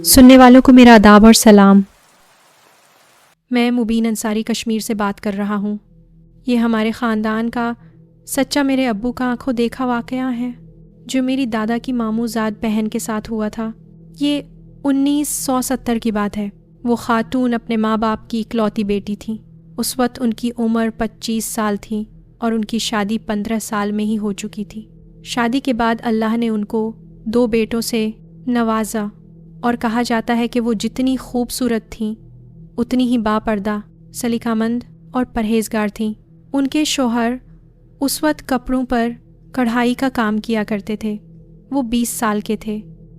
سننے والوں کو میرا آداب اور سلام۔ میں مبین انصاری کشمیر سے بات کر رہا ہوں۔ یہ ہمارے خاندان کا سچا میرے ابو کا آنکھوں دیکھا واقعہ ہے جو میری دادا کی ماموں زاد بہن کے ساتھ ہوا تھا۔ یہ 1970 کی بات ہے۔ وہ خاتون اپنے ماں باپ کی اکلوتی بیٹی تھیں۔ اس وقت ان کی عمر 25 سال تھی اور ان کی شادی 15 سال میں ہی ہو چکی تھی۔ شادی کے بعد اللہ نے ان کو 2 بیٹوں سے نوازا اور کہا جاتا ہے کہ وہ جتنی خوبصورت تھیں اتنی ہی باپردہ، سلیقہ مند اور پرہیزگار تھیں۔ ان کے شوہر اس وقت کپڑوں پر کڑھائی کا کام کیا کرتے تھے۔ وہ 20 سال کے تھے۔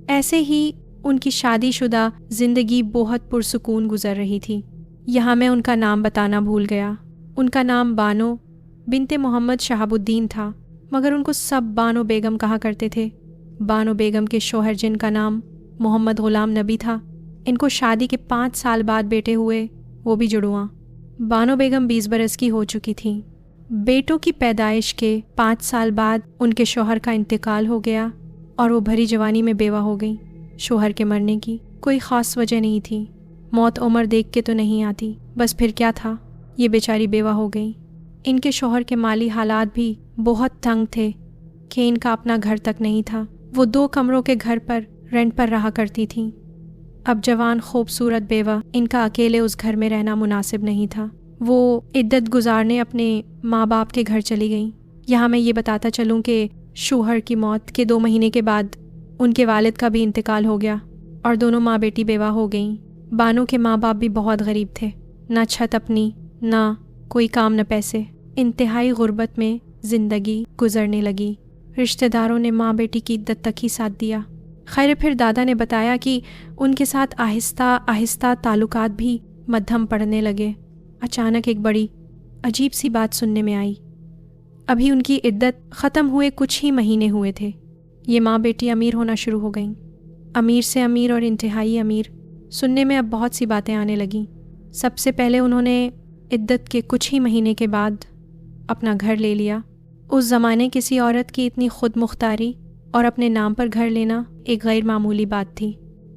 ایسے ہی ان کی شادی شدہ زندگی بہت پرسکون گزر رہی تھی۔ یہاں میں ان کا نام بتانا بھول گیا۔ ان کا نام بانو بنت محمد شہاب الدین تھا، مگر ان کو سب بانو بیگم کہا کرتے تھے۔ بانو بیگم کے شوہر جن کا نام محمد غلام نبی تھا، ان کو شادی کے 5 سال بعد بیٹے ہوئے، وہ بھی جڑواں۔ بانو بیگم 20 برس کی ہو چکی تھیں۔ بیٹوں کی پیدائش کے 5 سال بعد ان کے شوہر کا انتقال ہو گیا اور وہ بھری جوانی میں بیوہ ہو گئیں۔ شوہر کے مرنے کی کوئی خاص وجہ نہیں تھی۔ موت عمر دیکھ کے تو نہیں آتی، بس پھر کیا تھا، یہ بیچاری بیوہ ہو گئیں۔ ان کے شوہر کے مالی حالات بھی بہت تنگ تھے کہ ان کا اپنا گھر تک نہیں تھا۔ وہ 2 کمروں کے گھر پر رینٹ پر رہا کرتی تھیں۔ اب جوان خوبصورت بیوہ، ان کا اکیلے اس گھر میں رہنا مناسب نہیں تھا۔ وہ عدت گزارنے اپنے ماں باپ کے گھر چلی گئیں۔ یہاں میں یہ بتاتا چلوں کہ شوہر کی موت کے 2 مہینے کے بعد ان کے والد کا بھی انتقال ہو گیا اور دونوں ماں بیٹی بیوہ ہو گئیں۔ بانو کے ماں باپ بھی بہت غریب تھے، نہ چھت اپنی، نہ کوئی کام، نہ پیسے۔ انتہائی غربت میں زندگی گزرنے لگی۔ رشتہ داروں نے ماں بیٹی کی عدت تک ہی ساتھ دیا۔ خیر، پھر دادا نے بتایا کہ ان کے ساتھ آہستہ آہستہ تعلقات بھی مدھم پڑنے لگے۔ اچانک ایک بڑی عجیب سی بات سننے میں آئی۔ ابھی ان کی عدت ختم ہوئے کچھ ہی مہینے ہوئے تھے، یہ ماں بیٹی امیر ہونا شروع ہو گئیں۔ امیر سے امیر اور انتہائی امیر۔ سننے میں اب بہت سی باتیں آنے لگیں۔ سب سے پہلے انہوں نے عدت کے کچھ ہی مہینے کے بعد اپنا گھر لے لیا۔ اس زمانے کسی عورت کی اتنی خود مختاری اور اپنے نام پر گھر لینا ایک غیر معمولی بات تھی۔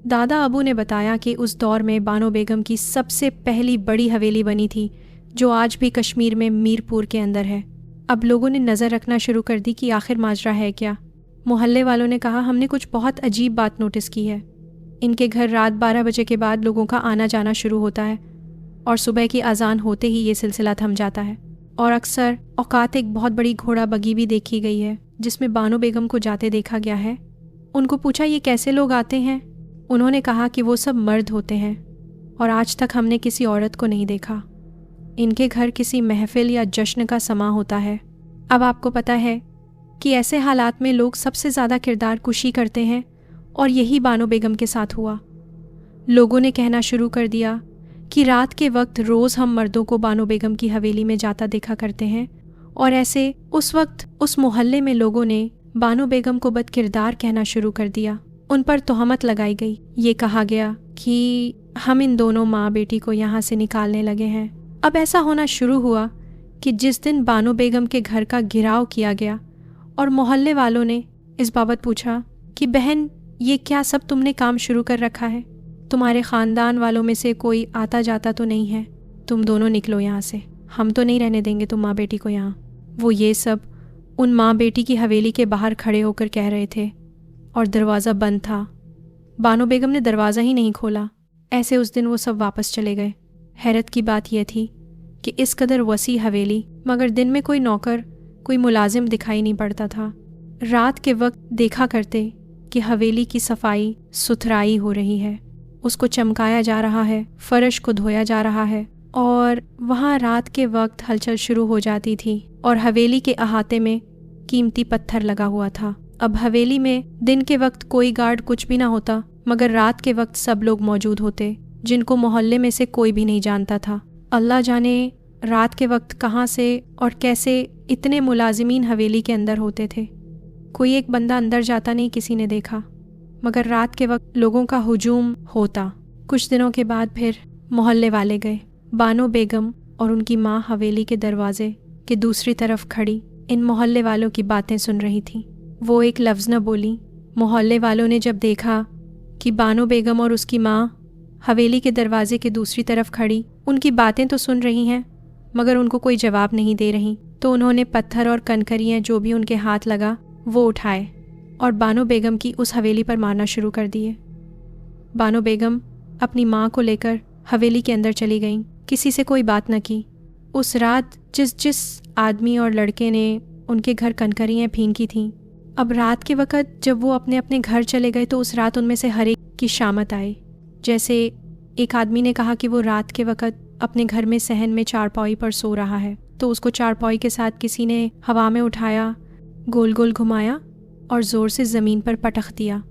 دادا ابو نے بتایا کہ اس دور میں بانو بیگم کی سب سے پہلی بڑی حویلی بنی تھی جو آج بھی کشمیر میں میر پور کے اندر ہے۔ اب لوگوں نے نظر رکھنا شروع کر دی کہ آخر ماجرا ہے کیا۔ محلے والوں نے کہا، ہم نے کچھ بہت عجیب بات نوٹس کی ہے۔ ان کے گھر رات 12 بجے کے بعد لوگوں کا آنا جانا شروع ہوتا ہے اور صبح کی اذان ہوتے ہی یہ سلسلہ تھم جاتا ہے، اور اکثر اوقات ایک بہت بڑی گھوڑا بگی بھی دیکھی گئی ہے جس میں بانو بیگم کو جاتے دیکھا گیا ہے۔ ان کو پوچھا، یہ کیسے لوگ آتے ہیں؟ انہوں نے کہا کہ وہ سب مرد ہوتے ہیں اور آج تک ہم نے کسی عورت کو نہیں دیکھا۔ ان کے گھر کسی محفل یا جشن کا سماں ہوتا ہے۔ اب آپ کو پتہ ہے کہ ایسے حالات میں لوگ سب سے زیادہ کردار کشی کرتے ہیں، اور یہی بانو بیگم کے ساتھ ہوا۔ لوگوں نے کہنا شروع کر دیا کہ رات کے وقت روز ہم مردوں کو بانو بیگم کی حویلی میں جاتا دیکھا کرتے ہیں، اور ایسے اس وقت اس محلے میں لوگوں نے بانو بیگم کو بد کردار کہنا شروع کر دیا۔ ان پر تہمت لگائی گئی۔ یہ کہا گیا کہ ہم ان دونوں ماں بیٹی کو یہاں سے نکالنے لگے ہیں۔ اب ایسا ہونا شروع ہوا کہ جس دن بانو بیگم کے گھر کا گھراؤ کیا گیا اور محلے والوں نے اس بابت پوچھا کہ بہن، یہ کیا سب تم نے کام شروع کر رکھا ہے؟ تمہارے خاندان والوں میں سے کوئی آتا جاتا تو نہیں ہے؟ تم دونوں نکلو یہاں سے، ہم تو نہیں رہنے دیں گے تم ماں بیٹی کو یہاں۔ وہ یہ سب ان ماں بیٹی کی حویلی کے باہر کھڑے ہو کر کہہ رہے تھے، اور دروازہ بند تھا۔ بانو بیگم نے دروازہ ہی نہیں کھولا۔ ایسے اس دن وہ سب واپس چلے گئے۔ حیرت کی بات یہ تھی کہ اس قدر وسیع حویلی، مگر دن میں کوئی نوکر، کوئی ملازم دکھائی نہیں پڑتا تھا۔ رات کے وقت دیکھا کرتے کہ حویلی کی صفائی ستھرائی ہو رہی ہے، اس کو چمکایا جا رہا ہے، فرش کو دھویا جا رہا ہے، اور وہاں رات کے وقت ہلچل شروع ہو جاتی تھی، اور حویلی کے احاطے میں قیمتی پتھر لگا ہوا تھا۔ اب حویلی میں دن کے وقت کوئی گارڈ کچھ بھی نہ ہوتا، مگر رات کے وقت سب لوگ موجود ہوتے جن کو محلے میں سے کوئی بھی نہیں جانتا تھا۔ اللہ جانے رات کے وقت کہاں سے اور کیسے اتنے ملازمین حویلی کے اندر ہوتے تھے۔ کوئی ایک بندہ اندر جاتا نہیں کسی نے دیکھا، مگر رات کے وقت لوگوں کا ہجوم ہوتا۔ کچھ دنوں کے بعد پھر محلے والے گئے۔ بانو بیگم اور ان کی ماں حویلی کے دروازے کے دوسری طرف کھڑی ان محلے والوں کی باتیں سن رہی تھیں۔ وہ ایک لفظ نہ بولی، मोहल्ले वालों ने जब देखा कि बानो बेगम और उसकी माँ हवेली के दरवाजे के दूसरी तरफ खड़ी उनकी बातें तो सुन रही हैं मगर उनको कोई जवाब नहीं दे रही, तो उन्होंने पत्थर और कनकरियाँ जो भी उनके हाथ लगा वो उठाए और बानो बेगम की उस हवेली पर मारना शुरू कर दिए। बानो बेगम अपनी माँ को लेकर हवेली के अंदर चली गईं, किसी से कोई बात न की। उस रात जिस आदमी और लड़के ने उनके घर कनकरियाँ फेंकी थीं, अब रात के वक़्त जब वो अपने अपने घर चले गए तो उस रात उनमें से हर एक की शामत आई। जैसे एक आदमी ने कहा कि वो रात के वक़्त अपने घर में सहन में चारपाई पर सो रहा है, तो उसको चारपाई के साथ किसी ने हवा में उठाया, गोल गोल घुमाया और ज़ोर से ज़मीन पर पटक दिया।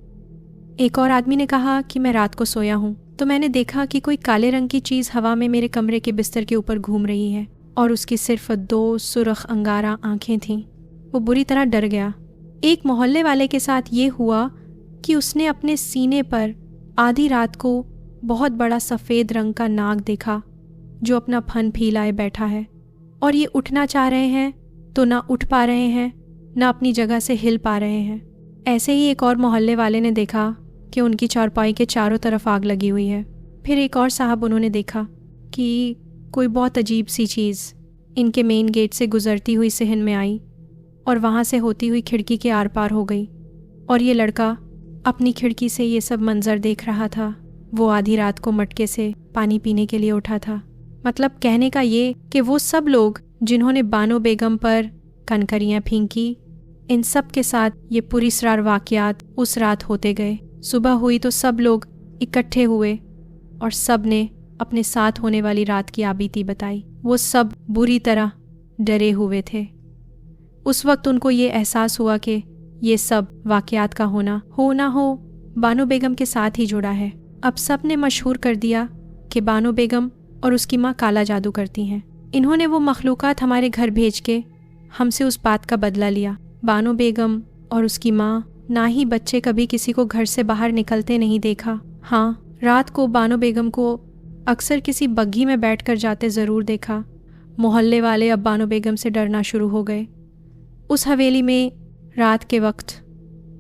एक और आदमी ने कहा कि मैं रात को सोया हूँ तो मैंने देखा कि कोई काले रंग की चीज़ हवा में मेरे कमरे के बिस्तर के ऊपर घूम रही है और उसकी सिर्फ 2 सुर्ख अंगारा आंखें थीं। वो बुरी तरह डर गया। एक मोहल्ले वाले के साथ ये हुआ कि उसने अपने सीने पर आधी रात को बहुत बड़ा सफ़ेद रंग का नाग देखा जो अपना फन फैलाए बैठा है और ये उठना चाह रहे हैं तो ना उठ पा रहे हैं ना अपनी जगह से हिल पा रहे हैं। ऐसे ही एक और मोहल्ले वाले ने देखा कि उनकी चारपाई के चारों तरफ आग लगी हुई है। फिर एक और साहब उन्होंने देखा कि कोई बहुत अजीब सी चीज़ इनके मेन गेट से गुज़रती हुई सहन में आई और वहाँ से होती हुई खिड़की के आर पार हो गई और ये लड़का अपनी खिड़की से ये सब मंज़र देख रहा था। वो आधी रात को मटके से पानी पीने के लिए उठा था। मतलब कहने का ये कि वो सब लोग जिन्होंने बानो बेगम पर कनकरियाँ फेंकी, इन सब के साथ ये पुरस्रार वाक़यात उस रात होते गए। सुबह हुई तो सब लोग इकट्ठे हुए और सब ने अपने साथ होने वाली रात की आबीती बताई। वो सब बुरी तरह डरे हुए थे। उस वक्त उनको ये एहसास हुआ कि ये सब वाक़यात का होना हो ना हो बानो बेगम के साथ ही जुड़ा है। अब सब ने मशहूर कर दिया कि बानो बेगम और उसकी माँ काला जादू करती हैं। इन्होंने वो मखलूक़ात हमारे घर भेज के हमसे उस बात का बदला लिया। बानो बेगम और उसकी माँ ना ही बच्चे कभी किसी को घर से बाहर निकलते नहीं देखा। हाँ, रात को बानो बेगम को अक्सर किसी बग्घी में बैठकर जाते ज़रूर देखा। मोहल्ले वाले अब बानो बेगम से डरना शुरू हो गए। उस हवेली में रात के वक्त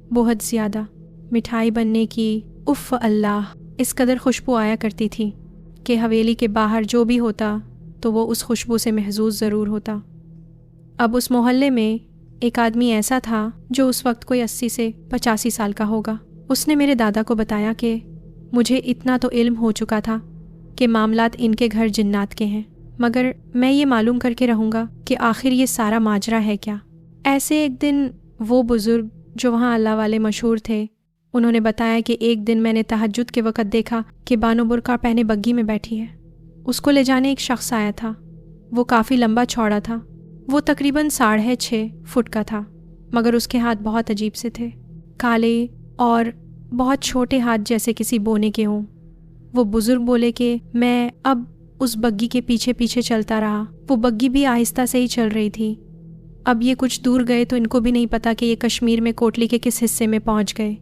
बहुत ज़्यादा मिठाई बनने की उफ़ अल्लाह इस कदर खुशबू आया करती थी कि हवेली के बाहर जो भी होता तो वो उस खुशबू से महजूज़ ज़रूर होता। अब उस मोहल्ले में एक आदमी ऐसा था जो उस वक्त कोई 80 से 85 साल का होगा। उसने मेरे दादा को बताया कि मुझे इतना तो इल्म हो चुका था कि मामलात इनके घर जिन्नात के हैं, मगर मैं ये मालूम करके रहूँगा कि आखिर ये सारा माजरा है क्या। ऐसे एक दिन वो बुज़ुर्ग जो वहाँ अल्लाह वाले मशहूर थे, उन्होंने बताया कि एक दिन मैंने तहज्जुद के वक़्त देखा कि बानो बुर्का पहने बग्घी में बैठी है। उसको ले जाने एक शख्स आया था। वो काफ़ी लंबा चौड़ा था। वो तकरीबन 6.5 फुट का था, मगर उसके हाथ बहुत अजीब से थे, काले और बहुत छोटे हाथ जैसे किसी बोने के हों। वो बुज़ुर्ग बोले कि मैं अब उस बग्घी के पीछे पीछे चलता रहा। वो बग्घी भी आहिस्ता से ही चल रही थी। अब ये कुछ दूर गए तो इनको भी नहीं पता कि ये कश्मीर में कोटली के किस हिस्से में पहुंच गए।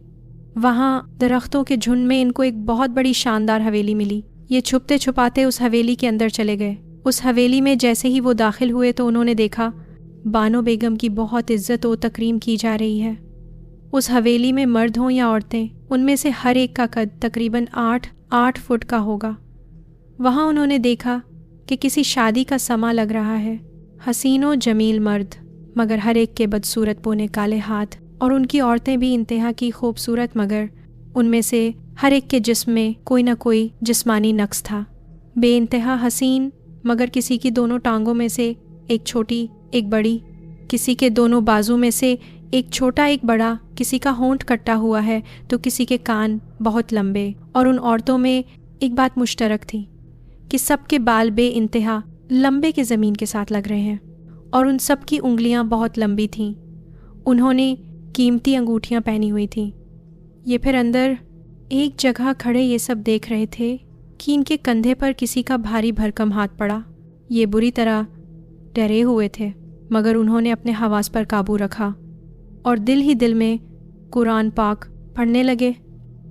वहाँ दरख्तों के झुंड में इनको एक बहुत बड़ी शानदार हवेली मिली। ये छुपते छुपाते उस हवेली के अंदर चले गए। उस हवेली में जैसे ही वो दाखिल हुए तो उन्होंने देखा बानो बेगम की बहुत इज्जत और तकरीम की जा रही है। उस हवेली में मर्द हों या औरतें, उनमें से हर एक का कद तकरीबन 8 फुट का होगा। वहाँ उन्होंने देखा कि किसी शादी का समा लग रहा है। हसीनो जमील मर्द, मगर हर एक के बदसूरत बोने काले हाथ, और उनकी औरतें भी इंतहा की खूबसूरत, मगर उनमें से हर एक के जिस्म में कोई ना कोई जिस्मानी नक्स था। बेइंतहा हसीन, मगर किसी की दोनों टांगों में से एक छोटी एक बड़ी, किसी के दोनों बाजू में से एक छोटा एक बड़ा, किसी का होंठ कटा हुआ है तो किसी के कान बहुत लंबे। और उन औरतों में एक बात मुश्तरक थी कि सबके बाल बे इंतहा लंबे के ज़मीन के साथ लग रहे हैं और उन सब की उंगलियां बहुत लंबी थीं। उन्होंने कीमती अंगूठियां पहनी हुई थीं। ये फिर अंदर एक जगह खड़े ये सब देख रहे थे कि इनके कंधे पर किसी का भारी भरकम हाथ पड़ा। ये बुरी तरह डरे हुए थे, मगर उन्होंने अपने हवास पर काबू रखा और दिल ही दिल में कुरान पाक पढ़ने लगे।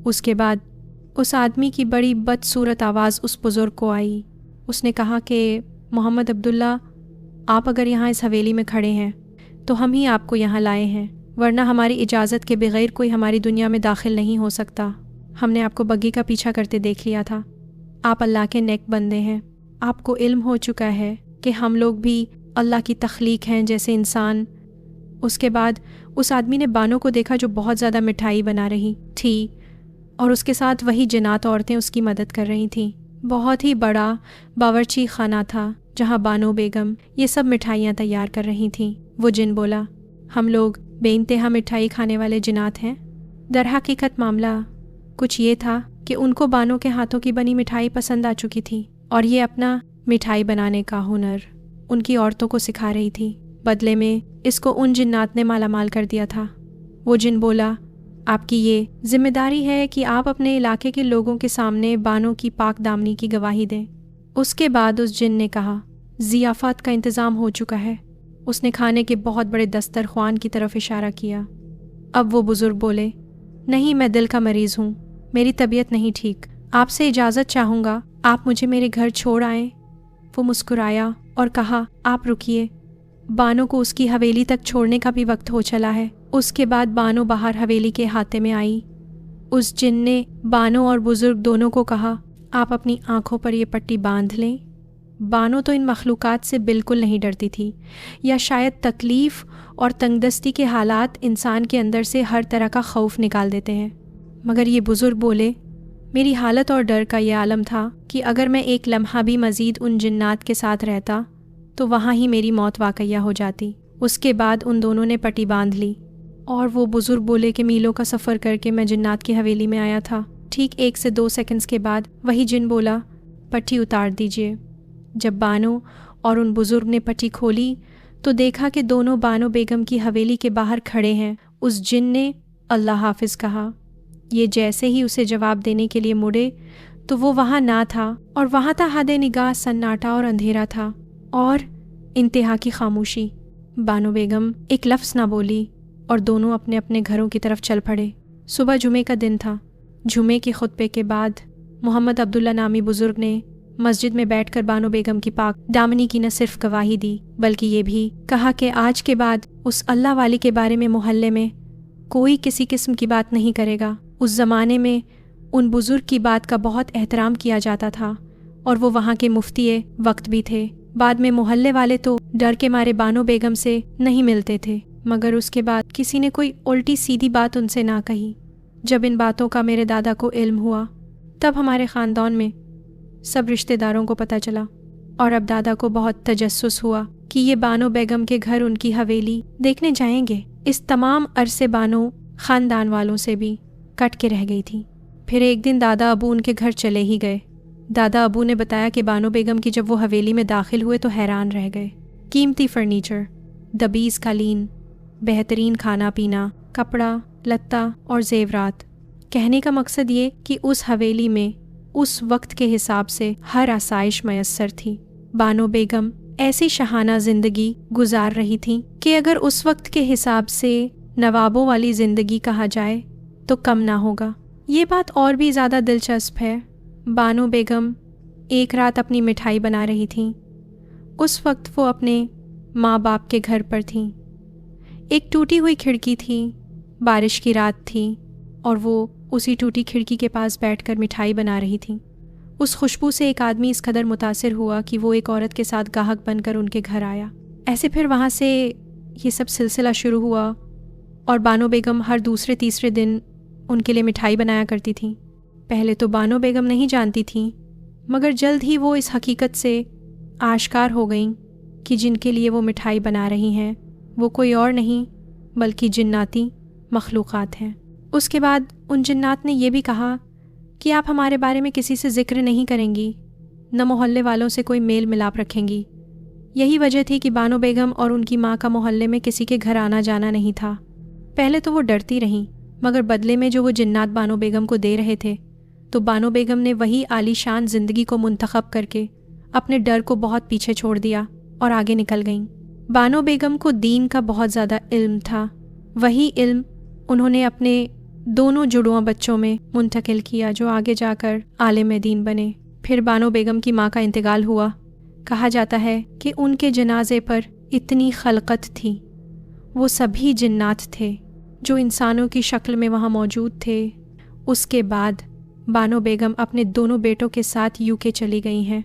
उसके बाद उस आदमी की बड़ी बदसूरत आवाज़ उस बुज़ुर्ग को आई। उसने कहा कि मोहम्मद अब्दुल्ला, आप अगर यहाँ इस हवेली में खड़े हैं तो हम ही आपको यहाँ लाए हैं। ورنہ ہماری اجازت کے بغیر کوئی ہماری دنیا میں داخل نہیں ہو سکتا۔ ہم نے آپ کو بگی کا پیچھا کرتے دیکھ لیا تھا۔ آپ اللہ کے نیک بندے ہیں۔ آپ کو علم ہو چکا ہے کہ ہم لوگ بھی اللہ کی تخلیق ہیں جیسے انسان۔ اس کے بعد اس آدمی نے بانو کو دیکھا جو بہت زیادہ مٹھائی بنا رہی تھی اور اس کے ساتھ وہی جنات عورتیں اس کی مدد کر رہی تھیں۔ بہت ہی بڑا باورچی خانہ تھا جہاں بانو بیگم یہ سب مٹھائیاں تیار کر رہی تھیں۔ وہ جن بولا، ہم لوگ بے انتہا مٹھائی کھانے والے جنات ہیں۔ در حقیقت معاملہ کچھ یہ تھا کہ ان کو بانو کے ہاتھوں کی بنی مٹھائی پسند آ چکی تھی اور یہ اپنا مٹھائی بنانے کا ہنر ان کی عورتوں کو سکھا رہی تھی۔ بدلے میں اس کو ان جنات نے مالا مال کر دیا تھا۔ وہ جن بولا، آپ کی یہ ذمہ داری ہے کہ آپ اپنے علاقے کے لوگوں کے سامنے بانو کی پاک دامنی کی گواہی دیں۔ اس کے بعد اس جن نے کہا، ضیافت کا انتظام ہو چکا ہے۔ اس نے کھانے کے بہت بڑے دسترخوان کی طرف اشارہ کیا۔ اب وہ بزرگ بولے، نہیں، میں دل کا مریض ہوں، میری طبیعت نہیں ٹھیک، آپ سے اجازت چاہوں گا، آپ مجھے میرے گھر چھوڑ آئیں۔ وہ مسکرایا اور کہا، آپ رکیے، بانو کو اس کی حویلی تک چھوڑنے کا بھی وقت ہو چلا ہے۔ اس کے بعد بانو باہر حویلی کے احاطے میں آئی۔ اس جن نے بانو اور بزرگ دونوں کو کہا، آپ اپنی آنکھوں پر یہ پٹی باندھ لیں۔ بانو تو ان مخلوقات سے بالکل نہیں ڈرتی تھی، یا شاید تکلیف اور تنگ دستی کے حالات انسان کے اندر سے ہر طرح کا خوف نکال دیتے ہیں، مگر یہ بزرگ بولے، میری حالت اور ڈر کا یہ عالم تھا کہ اگر میں ایک لمحہ بھی مزید ان جنات کے ساتھ رہتا تو وہاں ہی میری موت واقعہ ہو جاتی۔ اس کے بعد ان دونوں نے پٹی باندھ لی اور وہ بزرگ بولے کہ میلوں کا سفر کر کے میں جنات کی حویلی میں آیا تھا۔ ٹھیک 1 سے 2 سیکنڈز کے بعد وہی جن بولا، پٹی اتار دیجیے۔ جب بانو اور ان بزرگ نے پٹی کھولی تو دیکھا کہ دونوں بانو بیگم کی حویلی کے باہر کھڑے ہیں۔ اس جن نے اللہ حافظ کہا۔ یہ جیسے ہی اسے جواب دینے کے لیے مڑے تو وہ وہاں نہ تھا، اور وہاں تا حد نگاہ سناٹا اور اندھیرا تھا اور انتہا کی خاموشی۔ بانو بیگم ایک لفظ نہ بولی اور دونوں اپنے اپنے گھروں کی طرف چل پڑے۔ صبح جمعے کا دن تھا۔ جمعے کے خطبے کے بعد محمد عبداللہ نامی بزرگ نے مسجد میں بیٹھ کر بانو بیگم کی پاک دامنی کی نہ صرف گواہی دی بلکہ یہ بھی کہا کہ آج کے بعد اس اللہ والی کے بارے میں محلے میں کوئی کسی قسم کی بات نہیں کرے گا۔ اس زمانے میں ان بزرگ کی بات کا بہت احترام کیا جاتا تھا اور وہ وہاں کے مفتی وقت بھی تھے۔ بعد میں محلے والے تو ڈر کے مارے بانو بیگم سے نہیں ملتے تھے، مگر اس کے بعد کسی نے کوئی الٹی سیدھی بات ان سے نہ کہی۔ جب ان باتوں کا میرے دادا کو علم ہوا تب ہمارے خاندان میں سب رشتہ داروں کو پتہ چلا، اور اب دادا کو بہت تجسس ہوا کہ یہ بانو بیگم کے گھر ان کی حویلی دیکھنے جائیں گے۔ اس تمام عرصے بانو خاندان والوں سے بھی کٹ کے رہ گئی تھی۔ پھر ایک دن دادا ابو ان کے گھر چلے ہی گئے۔ دادا ابو نے بتایا کہ بانو بیگم کی جب وہ حویلی میں داخل ہوئے تو حیران رہ گئے۔ قیمتی فرنیچر، دبیز قالین، بہترین کھانا پینا، کپڑا لتا اور زیورات۔ کہنے کا مقصد یہ کہ اس حویلی میں اس وقت کے حساب سے ہر آسائش میسر تھی۔ بانو بیگم ایسی شاہانہ زندگی گزار رہی تھیں کہ اگر اس وقت کے حساب سے نوابوں والی زندگی کہا جائے تو کم نہ ہوگا۔ یہ بات اور بھی زیادہ دلچسپ ہے، بانو بیگم ایک رات اپنی مٹھائی بنا رہی تھیں۔ اس وقت وہ اپنے ماں باپ کے گھر پر تھیں۔ ایک ٹوٹی ہوئی کھڑکی تھی، بارش کی رات تھی اور وہ اسی ٹوٹی کھڑکی کے پاس بیٹھ کر مٹھائی بنا رہی تھیں۔ اس خوشبو سے ایک آدمی اس قدر متاثر ہوا کہ وہ ایک عورت کے ساتھ گاہک بن کر ان کے گھر آیا۔ ایسے پھر وہاں سے یہ سب سلسلہ شروع ہوا اور بانو بیگم ہر دوسرے تیسرے دن ان کے لیے مٹھائی بنایا کرتی تھیں۔ پہلے تو بانو بیگم نہیں جانتی تھیں، مگر جلد ہی وہ اس حقیقت سے آشکار ہو گئیں کہ جن کے لیے وہ مٹھائی بنا رہی ہیں وہ کوئی اور نہیں بلکہ جناتی مخلوقات ہیں۔ اس کے بعد ان جنات نے یہ بھی کہا کہ آپ ہمارے بارے میں کسی سے ذکر نہیں کریں گی، نہ محلے والوں سے کوئی میل ملاپ رکھیں گی۔ یہی وجہ تھی کہ بانو بیگم اور ان کی ماں کا محلے میں کسی کے گھر آنا جانا نہیں تھا۔ پہلے تو وہ ڈرتی رہیں، مگر بدلے میں جو وہ جنات بانو بیگم کو دے رہے تھے تو بانو بیگم نے وہی عالی شان زندگی کو منتخب کر کے اپنے ڈر کو بہت پیچھے چھوڑ دیا اور آگے نکل گئیں۔ بانو بیگم کو دین کا بہت زیادہ علم تھا۔ وہی علم انہوں نے اپنے دونوں جڑواں بچوں میں منتقل کیا جو آگے جا کر عالم دین بنے۔ پھر بانو بیگم کی ماں کا انتقال ہوا۔ کہا جاتا ہے کہ ان کے جنازے پر اتنی خلقت تھی، وہ سبھی جنات تھے جو انسانوں کی شکل میں وہاں موجود تھے۔ اس کے بعد بانو بیگم اپنے دونوں بیٹوں کے ساتھ UK چلی گئی ہیں۔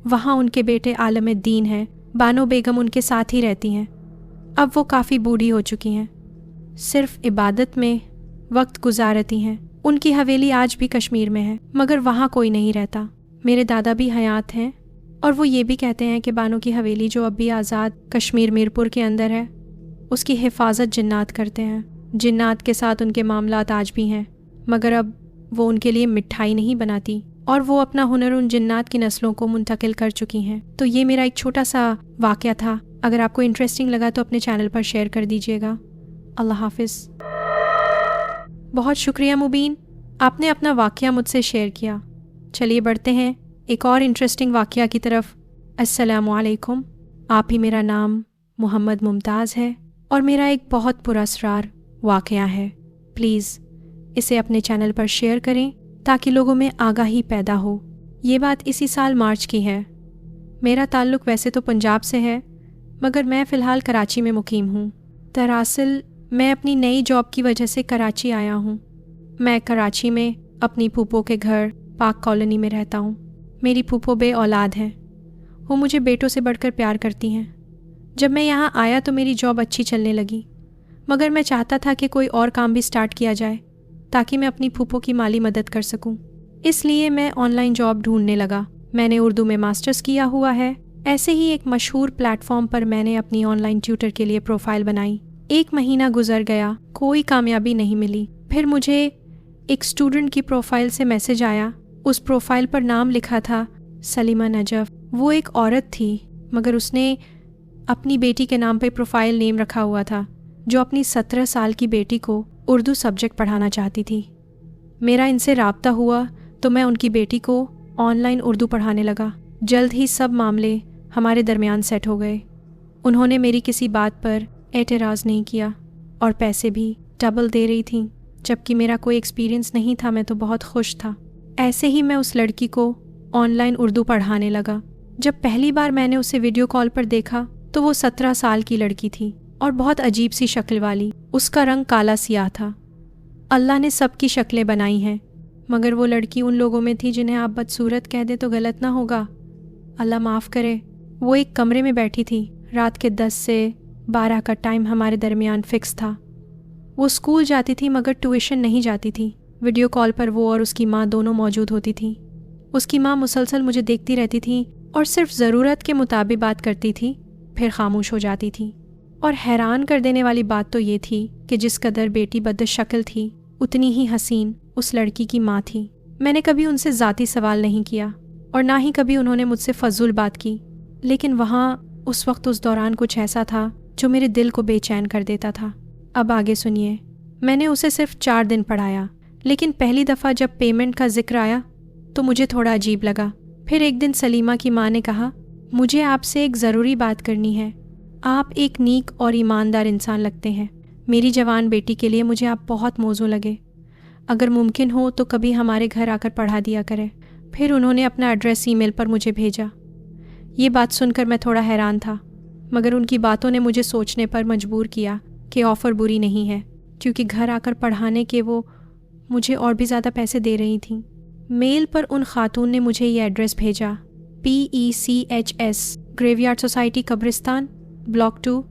وہاں ان کے بیٹے عالم دین ہیں۔ بانو بیگم ان کے ساتھ ہی رہتی ہیں۔ اب وہ کافی بوڑھی ہو چکی ہیں، صرف عبادت میں وقت گزارتی ہیں۔ ان کی حویلی آج بھی کشمیر میں ہے، مگر وہاں کوئی نہیں رہتا۔ میرے دادا بھی حیات ہیں اور وہ یہ بھی کہتے ہیں کہ بانو کی حویلی جو اب بھی آزاد کشمیر میرپور کے اندر ہے، اس کی حفاظت جنات کرتے ہیں۔ جنات کے ساتھ ان کے معاملات آج بھی ہیں، مگر اب وہ ان کے لیے مٹھائی نہیں بناتی اور وہ اپنا ہنر ان جنات کی نسلوں کو منتقل کر چکی ہیں۔ تو یہ میرا ایک چھوٹا سا واقعہ تھا۔ اگر آپ کو انٹرسٹنگ لگا تو اپنے چینل پر شیئر کر دیجیے گا۔ اللہ حافظ۔ بہت شکریہ مبین، آپ نے اپنا واقعہ مجھ سے شیئر کیا۔ چلیے بڑھتے ہیں ایک اور انٹرسٹنگ واقعہ کی طرف۔ السلام علیکم۔ آپ ہی میرا نام محمد ممتاز ہے اور میرا ایک بہت پراسرار واقعہ ہے۔ پلیز اسے اپنے چینل پر شیئر کریں تاکہ لوگوں میں آگاہی پیدا ہو۔ یہ بات اسی سال مارچ کی ہے۔ میرا تعلق ویسے تو پنجاب سے ہے، مگر میں فی الحال کراچی میں مقیم ہوں۔ دراصل میں اپنی نئی جاب کی وجہ سے کراچی آیا ہوں۔ میں کراچی میں اپنی پھوپھو کے گھر پاک کالونی میں رہتا ہوں۔ میری پھوپھو بے اولاد ہیں، وہ مجھے بیٹوں سے بڑھ کر پیار کرتی ہیں۔ جب میں یہاں آیا تو میری جاب اچھی چلنے لگی، مگر میں چاہتا تھا کہ کوئی اور کام بھی سٹارٹ کیا جائے تاکہ میں اپنی پھوپھو کی مالی مدد کر سکوں۔ اس لیے میں آن لائن جاب ڈھونڈنے لگا۔ میں نے اردو میں ماسٹرز کیا ہوا ہے۔ ایسے ہی ایک مشہور پلیٹ فارم پر میں نے اپنی آن لائن ٹیوٹر کے لیے پروفائل بنائی۔ 1 مہینہ گزر گیا، کوئی کامیابی نہیں ملی۔ پھر مجھے ایک اسٹوڈنٹ کی پروفائل سے میسج آیا۔ اس پروفائل پر نام لکھا تھا سلیمہ نجف۔ وہ ایک عورت تھی، مگر اس نے اپنی بیٹی کے نام پہ پروفائل نیم رکھا ہوا تھا، جو اپنی 17 سال کی بیٹی کو اردو سبجیکٹ پڑھانا چاہتی تھی۔ میرا ان سے رابطہ ہوا تو میں ان کی بیٹی کو آن لائن اردو پڑھانے لگا۔ جلد ہی سب معاملے ہمارے درمیان سیٹ ہو گئے۔ انہوں نے میری کسی بات پر اعتراض نہیں کیا اور پیسے بھی ڈبل دے رہی تھیں۔ جبکہ میرا کوئی ایکسپیرینس نہیں تھا، میں تو بہت خوش تھا۔ ایسے ہی میں اس لڑکی کو آن لائن اردو پڑھانے لگا۔ جب پہلی بار میں نے اسے ویڈیو کال پر دیکھا تو وہ 17 سال کی لڑکی تھی اور بہت عجیب سی شکل والی۔ اس کا رنگ کالا سیاہ تھا۔ اللہ نے سب کی شکلیں بنائی ہیں، مگر وہ لڑکی ان لوگوں میں تھی جنہیں آپ بدصورت کہہ دیں تو غلط نہ ہوگا، اللہ معاف کرے۔ وہ ایک کمرے میں بیٹھی تھی۔ رات کے 10 سے 12 کا ٹائم ہمارے درمیان فکس تھا۔ وہ اسکول جاتی تھی مگر ٹیوشن نہیں جاتی تھی۔ ویڈیو کال پر وہ اور اس کی ماں دونوں موجود ہوتی تھیں۔ اس کی ماں مسلسل مجھے دیکھتی رہتی تھی اور صرف ضرورت کے مطابق بات کرتی تھی، پھر خاموش ہو جاتی تھی۔ اور حیران کر دینے والی بات تو یہ تھی کہ جس قدر بیٹی بد شکل تھی، اتنی ہی حسین اس لڑکی کی ماں تھی۔ میں نے کبھی ان سے ذاتی سوال نہیں کیا اور نہ ہی کبھی انہوں نے مجھ سے فضول بات کی، لیکن وہاں اس وقت اس دوران کچھ ایسا تھا جو میرے دل کو بے چین کر دیتا تھا۔ اب آگے سنیے۔ میں نے اسے صرف 4 دن پڑھایا، لیکن پہلی دفعہ جب پیمنٹ کا ذکر آیا تو مجھے تھوڑا عجیب لگا۔ پھر ایک دن سلیمہ کی ماں نے کہا، مجھے آپ سے ایک ضروری بات کرنی ہے، آپ ایک نیک اور ایماندار انسان لگتے ہیں۔ میری جوان بیٹی کے لیے مجھے آپ بہت موزوں لگے، اگر ممکن ہو تو کبھی ہمارے گھر آ کر پڑھا دیا کرے۔ پھر انہوں نے اپنا ایڈریس ای میل پر مجھے بھیجا۔ یہ بات سن کر میں تھوڑا حیران تھا، مگر ان کی باتوں نے مجھے سوچنے پر مجبور کیا کہ آفر بری نہیں ہے، کیونکہ گھر آ کر پڑھانے کے وہ مجھے اور بھی زیادہ پیسے دے رہی تھیں۔ میل پر ان خاتون نے مجھے یہ ایڈریس بھیجا، PECHS گریو یارڈ سوسائٹی قبرستان، بلاک 2۔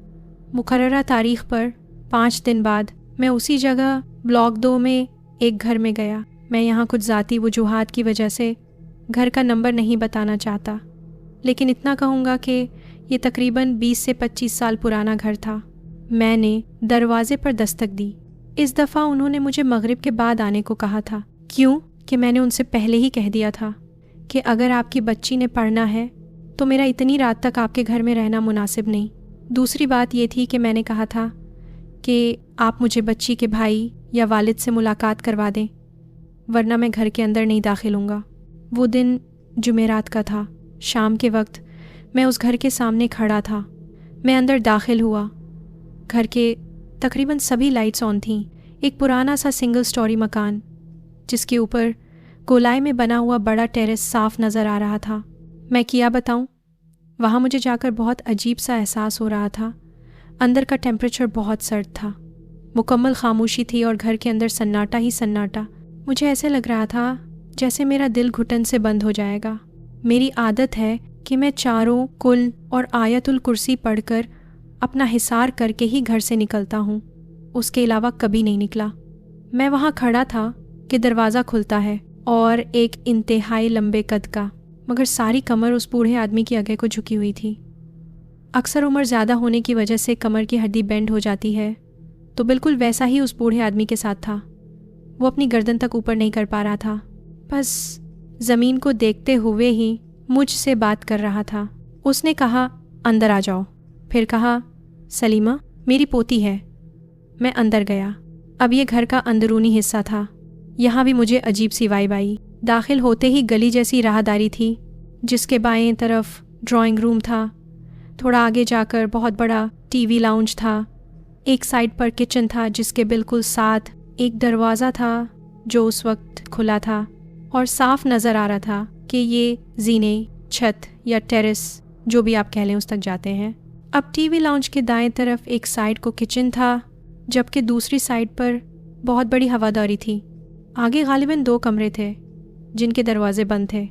مقررہ تاریخ پر 5 دن بعد میں اسی جگہ بلاک 2 میں ایک گھر میں گیا۔ میں یہاں کچھ ذاتی وجوہات کی وجہ سے گھر کا نمبر نہیں بتانا چاہتا، لیکن اتنا کہوں گا کہ یہ تقریباً 20 سے 25 سال پرانا گھر تھا۔ میں نے دروازے پر دستک دی۔ اس دفعہ انہوں نے مجھے مغرب کے بعد آنے کو کہا تھا۔ کیوں کہ میں نے ان سے پہلے ہی کہہ دیا تھا کہ اگر آپ کی بچی نے پڑھنا ہے تو میرا اتنی رات تک آپ کے گھر میں رہنا مناسب نہیں۔ دوسری بات یہ تھی کہ میں نے کہا تھا کہ آپ مجھے بچی کے بھائی یا والد سے ملاقات کروا دیں، ورنہ میں گھر کے اندر نہیں داخل ہوں گا۔ وہ دن جمعرات کا تھا۔ شام کے وقت میں اس گھر کے سامنے کھڑا تھا۔ میں اندر داخل ہوا۔ گھر کے تقریباً سبھی لائٹس آن تھیں۔ ایک پرانا سا سنگل سٹوری مکان جس کے اوپر گولائے میں بنا ہوا بڑا ٹیرس صاف نظر آ رہا تھا۔ میں کیا بتاؤں، وہاں مجھے جا کر بہت عجیب سا احساس ہو رہا تھا۔ اندر کا ٹیمپریچر بہت سرد تھا۔ मुकम्मल खामोशी थी और घर के अंदर सन्नाटा ही सन्नाटा। मुझे ऐसे लग रहा था जैसे मेरा दिल घुटन से बंद हो जाएगा। मेरी आदत है कि मैं चारों कुल और आयतुल कुर्सी पढ़कर अपना हिसार करके ही घर से निकलता हूँ, उसके अलावा कभी नहीं निकला। मैं वहाँ खड़ा था कि दरवाज़ा खुलता है और एक इंतहाई लंबे कद का, मगर सारी कमर उस बूढ़े आदमी की आगे को झुकी हुई थी। अक्सर उम्र ज़्यादा होने की वजह से कमर की हड्डी बेंड हो जाती है, तो बिल्कुल वैसा ही उस बूढ़े आदमी के साथ था। वो अपनी गर्दन तक ऊपर नहीं कर पा रहा था, बस ज़मीन को देखते हुए ही मुझसे बात कर रहा था। उसने कहा, अंदर आ जाओ। फिर कहा, सलीमा मेरी पोती है। मैं अंदर गया। अब ये घर का अंदरूनी हिस्सा था। यहाँ भी मुझे अजीब सी वाइब आई। दाखिल होते ही गली जैसी राहदारी थी, जिसके बाएं तरफ ड्राइंग रूम था। थोड़ा आगे जाकर बहुत बड़ा टीवी लाउंज था। एक साइड पर किचन था, जिसके बिल्कुल साथ एक दरवाज़ा था जो उस वक्त खुला था और साफ नज़र आ रहा था कि ये जीने, छत या टेरेस, जो भी आप कह लें, उस तक जाते हैं। अब टीवी लाउंज के दाएं तरफ एक साइड को किचन था, जबकि दूसरी साइड पर बहुत बड़ी हवादारी थी। आगे गालिबन 2 कमरे थे जिनके दरवाजे बंद थे।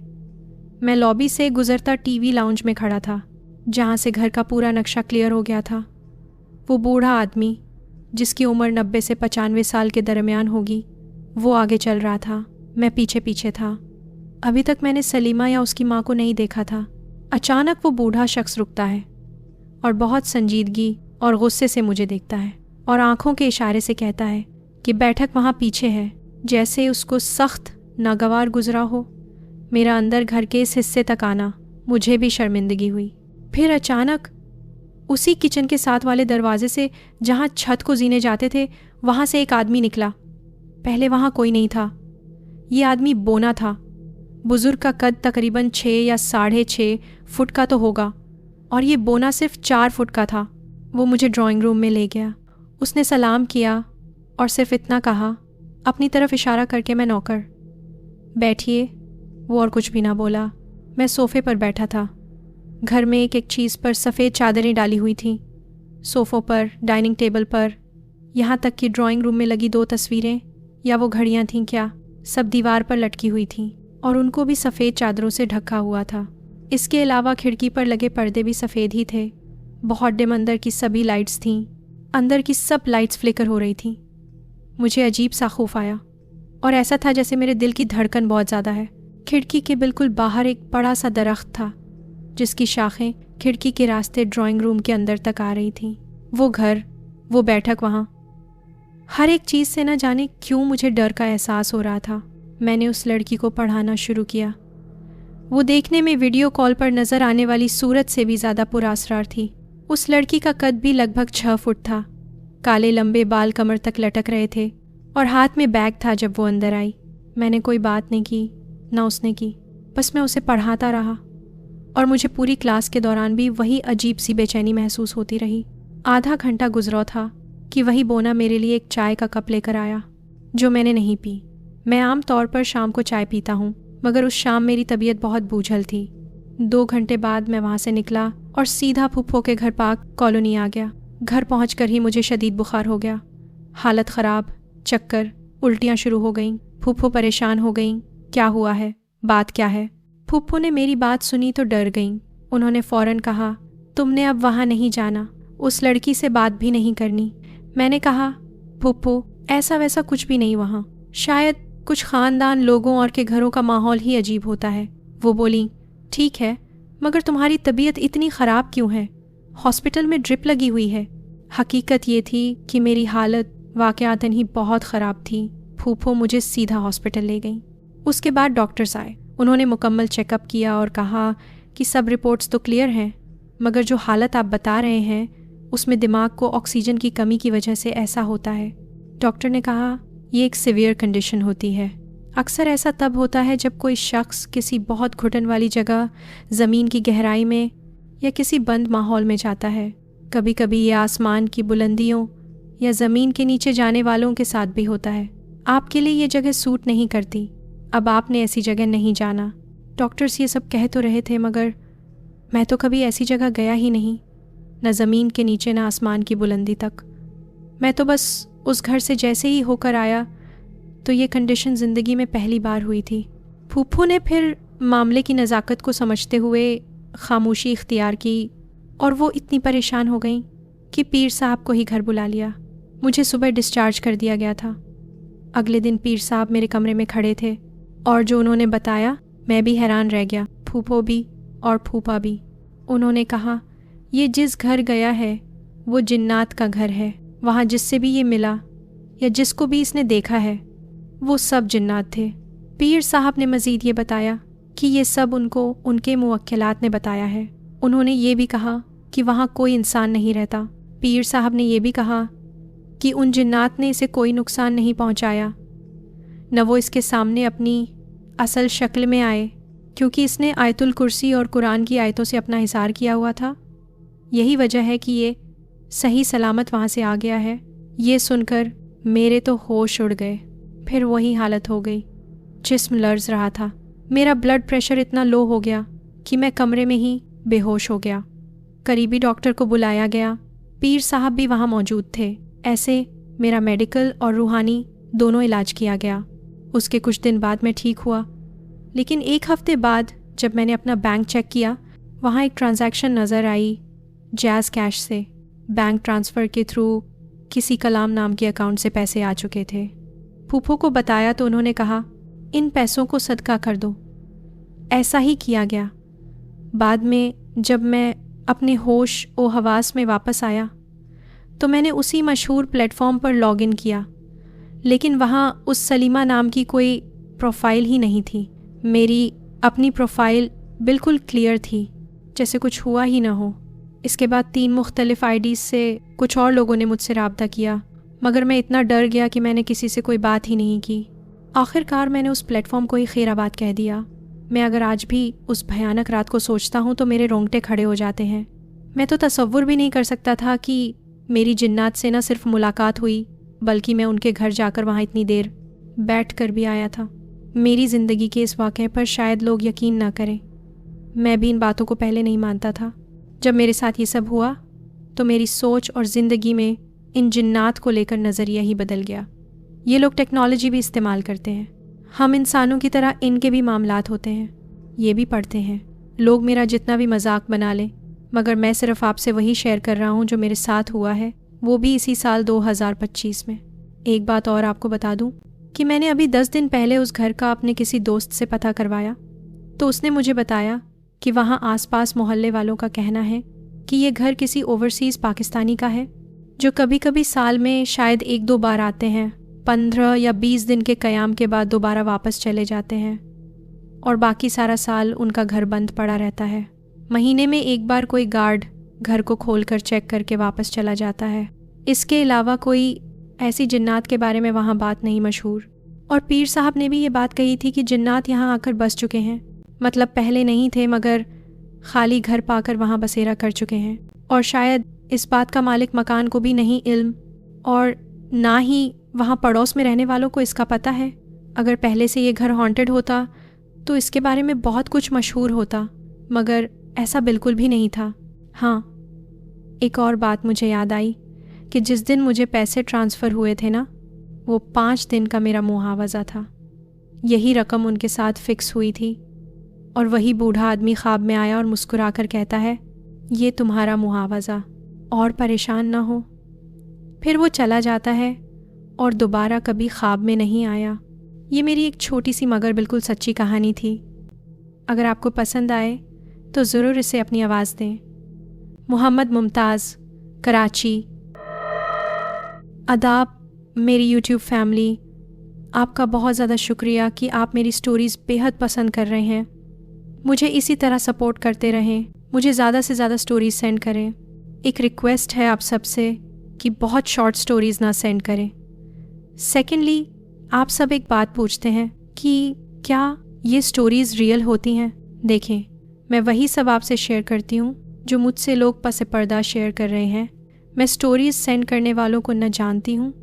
मैं लॉबी से गुजरता टीवी लाउंज में खड़ा था, जहाँ से घर का पूरा नक्शा क्लियर हो गया था। वो बूढ़ा आदमी, जिसकी उम्र 90 से 95 साल के दरमियान होगी, वो आगे चल रहा था। मैं पीछे पीछे था। अभी तक मैंने सलीमा या उसकी माँ को नहीं देखा था। अचानक वो बूढ़ा शख्स रुकता है और बहुत संजीदगी और गुस्से से मुझे देखता है और आंखों के इशारे से कहता है कि बैठक वहाँ पीछे है, जैसे उसको सख्त नागवार गुजरा हो। मेरा अंदर घर के इस हिस्से तक आना मुझे भी शर्मिंदगी हुई। फिर अचानक उसी किचन के साथ वाले दरवाजे से, जहाँ छत को जीने जाते थे, वहाँ से एक आदमी निकला। पहले वहाँ कोई नहीं था। ये आदमी बोना था। बुजुर्ग का कद तकरीबन 6 या 6.5 फुट का तो होगा, और ये बोना सिर्फ 4 फुट का था। वो मुझे ड्राइंग रूम में ले गया। उसने सलाम किया और सिर्फ इतना कहा, अपनी तरफ इशारा करके, मैं नौकर, बैठिए। वो और कुछ भी ना बोला। मैं सोफ़े पर बैठा था। घर में एक एक चीज़ पर सफ़ेद चादरें डाली हुई थीं, सोफ़ों पर, डाइनिंग टेबल पर, यहाँ तक कि ड्राइंग रूम में लगी 2 तस्वीरें या वो घड़ियाँ थीं क्या, सब दीवार पर लटकी हुई थीं और उनको भी सफ़ेद चादरों से ढका हुआ था। इसके अलावा खिड़की पर लगे पर्दे भी सफ़ेद ही थे। बहुत डिम अंदर की सभी लाइट्स थीं। अंदर की सब लाइट्स फ्लिकर हो रही थीं। मुझे अजीब सा खौफ आया और ऐसा था जैसे मेरे दिल की धड़कन बहुत ज़्यादा है। खिड़की के बिल्कुल बाहर एक बड़ा सा दरख्त था, जिसकी शाखें खिड़की के रास्ते ड्राइंग रूम के अंदर तक आ रही थीं। वो घर, वो बैठक, वहाँ हर एक चीज़ से न जाने क्यों मुझे डर का एहसास हो रहा था। मैंने उस लड़की को पढ़ाना शुरू किया। वो देखने में वीडियो कॉल पर नज़र आने वाली सूरत से भी ज़्यादा पुरअसरार थी। उस लड़की का कद भी लगभग 6 फुट था। काले लंबे बाल कमर तक लटक रहे थे और हाथ में बैग था जब वो अंदर आई। मैंने कोई बात नहीं की, ना उसने की। बस मैं उसे पढ़ाता रहा और मुझे पूरी क्लास के दौरान भी वही अजीब सी बेचैनी महसूस होती रही। आधा घंटा गुजरा था कि वही बोना मेरे लिए एक चाय का कप लेकर आया, जो मैंने नहीं पी। मैं आम तौर पर शाम को चाय पीता हूँ, मगर उस शाम मेरी तबीयत बहुत बूझल थी। 2 घंटे बाद मैं वहाँ से निकला और सीधा फूफो के घर पार्क कॉलोनी आ गया। घर पहुँचकर ही मुझे शदीद बुखार हो गया। हालत ख़राब, चक्कर, उल्टियाँ शुरू हो गईं। फूफो परेशान हो गईं, क्या हुआ है, बात क्या है। फूफो ने मेरी बात सुनी तो डर गईं। उन्होंने फ़ौरन कहा, तुमने अब वहाँ नहीं जाना, उस लड़की से बात भी नहीं करनी। मैंने कहा, फूफो ऐसा वैसा कुछ भी नहीं वहाँ, शायद कुछ ख़ानदान लोगों और के घरों का माहौल ही अजीब होता है। वो बोली, ठीक है, मगर तुम्हारी तबीयत इतनी ख़राब क्यों है? हॉस्पिटल में ड्रिप लगी हुई है। हकीकत ये थी कि मेरी हालत वाक़यातन ही बहुत ख़राब थी। फूफो मुझे सीधा हॉस्पिटल ले गई। उसके बाद डॉक्टर्स आए। उन्होंने मुकम्मल चेकअप किया और कहा कि सब रिपोर्ट्स तो क्लियर हैं, मगर जो हालत आप बता रहे हैं उसमें दिमाग को ऑक्सीजन की कमी की वजह से ऐसा होता है। डॉक्टर ने कहा, ये एक सीवियर कंडीशन होती है। अक्सर ऐसा तब होता है जब कोई शख्स किसी बहुत घुटन वाली जगह, ज़मीन की गहराई में या किसी बंद माहौल में जाता है। कभी कभी ये आसमान की बुलंदियों या ज़मीन के नीचे जाने वालों के साथ भी होता है। आपके लिए ये जगह सूट नहीं करती। अब आपने ऐसी जगह नहीं जाना। डॉक्टर्स ये सब कह तो रहे थे, मगर मैं तो कभी ऐसी जगह गया ही नहीं, न ज़मीन के नीचे न आसमान की बुलंदी तक। मैं तो बस उस घर से जैसे ही होकर आया तो ये कंडीशन ज़िंदगी में पहली बार हुई थी। फूफू ने फिर मामले की नज़ाकत को समझते हुए खामोशी इख्तियार की और वो इतनी परेशान हो गई कि पीर साहब को ही घर बुला लिया। मुझे सुबह डिस्चार्ज कर दिया गया था। अगले दिन पीर साहब मेरे कमरे में खड़े थे और जो उन्होंने बताया मैं भी हैरान रह गया, फूफो भी और फूफा भी। उन्होंने कहा, ये जिस घर गया है वो जिन्नात का घर है। वहाँ जिससे भी ये मिला या जिसको भी इसने देखा है वो सब जिन्नात थे। पीर साहब ने मज़ीद ये बताया कि ये सब उनको उनके मुवक्किलात ने बताया है। उन्होंने ये भी कहा कि वहाँ कोई इंसान नहीं रहता। पीर साहब ने यह भी कहा कि उन जिन्नात ने इसे कोई नुकसान नहीं पहुँचाया, न वो इसके सामने अपनी असल शक्ल में आए, क्योंकि इसने आयतुल कुर्सी और कुरान की आयतों से अपना हिसार किया हुआ था। यही वजह है कि ये सही सलामत वहाँ से आ गया है। ये सुनकर मेरे तो होश उड़ गए। फिर वही हालत हो गई, जिस्म लर्ज़ रहा था। मेरा ब्लड प्रेशर इतना लो हो गया कि मैं कमरे में ही बेहोश हो गया। करीबी डॉक्टर को बुलाया गया। पीर साहब भी वहाँ मौजूद थे। ऐसे मेरा मेडिकल और रूहानी दोनों इलाज किया गया। उसके कुछ दिन बाद मैं ठीक हुआ, लेकिन एक हफ्ते बाद जब मैंने अपना बैंक चेक किया, वहाँ एक ट्रांजैक्शन नज़र आई जैज़ कैश से। बैंक ट्रांसफ़र के थ्रू किसी कलाम नाम के अकाउंट से पैसे आ चुके थे। फूफो को बताया तो उन्होंने कहा, इन पैसों को सदका कर दो। ऐसा ही किया गया। बाद में जब मैं अपने होश व हवास में वापस आया तो मैंने उसी मशहूर प्लेटफॉर्म पर लॉगिन किया, लेकिन वहाँ उस सलीमा नाम की कोई प्रोफाइल ही नहीं थी। मेरी अपनी प्रोफाइल बिल्कुल क्लियर थी, जैसे कुछ हुआ ही ना हो। इसके बाद 3 मुख्तलिफ आईडीज़ से कुछ और लोगों ने मुझसे राब्ता किया, मगर मैं इतना डर गया कि मैंने किसी से कोई बात ही नहीं की। आखिरकार मैंने उस प्लेटफॉर्म को ही खैराबाद कह दिया। मैं अगर आज भी उस भयानक रात को सोचता हूँ तो मेरे रोंगटे खड़े हो जाते हैं। मैं तो तसव्वुर भी नहीं कर सकता था कि मेरी जिन्नात से न सिर्फ मुलाकात हुई, बल्कि मैं उनके घर जाकर वहाँ इतनी देर बैठ कर भी आया था। मेरी ज़िंदगी के इस वाक़े पर शायद लोग यकीन ना करें। मैं भी इन बातों को पहले नहीं मानता था। जब मेरे साथ ये सब हुआ तो मेरी सोच और ज़िंदगी में इन जिन्नात को लेकर नज़रिया ही बदल गया। ये लोग टेक्नोलॉजी भी इस्तेमाल करते हैं। हम इंसानों की तरह इनके भी मामलात होते हैं, ये भी पढ़ते हैं। लोग मेरा जितना भी मजाक बना लें, मगर मैं सिर्फ आपसे वही शेयर कर रहा हूँ जो मेरे साथ हुआ है, वो भी इसी साल 2025 में। एक बात और आपको बता दूँ कि मैंने अभी 10 दिन पहले उस घर का अपने किसी दोस्त से पता करवाया, तो उसने मुझे बताया कि वहाँ आसपास मोहल्ले वालों का कहना है कि ये घर किसी ओवरसीज़ पाकिस्तानी का है, जो कभी कभी साल में शायद 1-2 बार आते हैं। 15 या 20 दिन के क़याम के बाद दोबारा वापस चले जाते हैं और बाकी सारा साल उनका घर बंद पड़ा रहता है। महीने में एक बार कोई गार्ड घर को खोलकर चेक करके वापस चला जाता है। इसके अलावा कोई ऐसी जिन्नात के बारे में वहाँ बात नहीं मशहूर। और पीर साहब ने भी ये बात कही थी कि जिन्नात यहाँ आकर बस चुके हैं, मतलब पहले नहीं थे मगर खाली घर पाकर वहाँ बसेरा कर चुके हैं। और शायद इस बात का मालिक मकान को भी नहीं इल्म, और ना ही वहाँ पड़ोस में रहने वालों को इसका पता है। अगर पहले से ये घर हॉन्टेड होता तो इसके बारे में बहुत कुछ मशहूर होता, मगर ऐसा बिल्कुल भी नहीं था। हाँ, एक और बात मुझे याद आई कि जिस दिन मुझे पैसे ट्रांसफ़र हुए थे ना, वो 5 दिन का मेरा मुआवज़ा था। यही रकम उनके साथ फ़िक्स हुई थी और वही बूढ़ा आदमी ख्वाब में आया और मुस्कुरा कर कहता है, ये तुम्हारा मुआवज़ा, और परेशान ना हो। फिर वो चला जाता है और दोबारा कभी ख्वाब में नहीं आया। ये मेरी एक छोटी सी मगर बिल्कुल सच्ची कहानी थी। अगर आपको पसंद आए तो ज़रूर इसे अपनी आवाज़ दें। मोहम्मद मुमताज़, कराची। आदाब मेरी यूट्यूब फैमिली, आपका बहुत ज़्यादा शुक्रिया कि आप मेरी स्टोरीज़ बेहद पसंद कर रहे हैं। मुझे इसी तरह सपोर्ट करते रहें, मुझे ज़्यादा से ज़्यादा स्टोरीज़ सेंड करें। एक रिक्वेस्ट है आप सबसे कि बहुत शॉर्ट स्टोरीज़ ना सेंड करें। सेकेंडली, आप सब एक बात पूछते हैं कि क्या ये स्टोरीज़ रियल होती हैं। देखें, मैं वही सब आपसे शेयर करती हूँ जो मुझसे लोग पस पर्दा शेयर कर रहे हैं। मैं स्टोरीज़ सेंड करने वालों को न जानती हूँ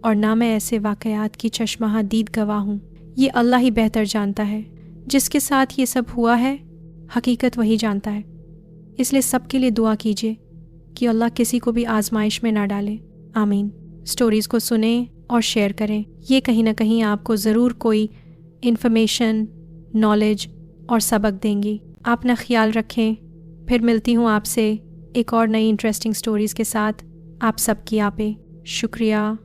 और ना मैं ऐसे वाक़यात की चश्मा दीद गवाह हूँ। ये अल्लाह ही बेहतर जानता है। जिसके साथ ये सब हुआ है, हकीकत वही जानता है। इसलिए सबके लिए दुआ कीजिए कि अल्लाह किसी को भी आजमाइश में ना डाले। आमीन। स्टोरीज़ को सुनें और शेयर करें। ये कहीं ना कहीं आपको ज़रूर कोई इन्फॉर्मेशन, नॉलेज और सबक देंगी। आप अपना ख्याल रखें। फिर मिलती हूँ आपसे एक और नई इंटरेस्टिंग स्टोरीज़ के साथ। आप सबकी आपे शुक्रिया।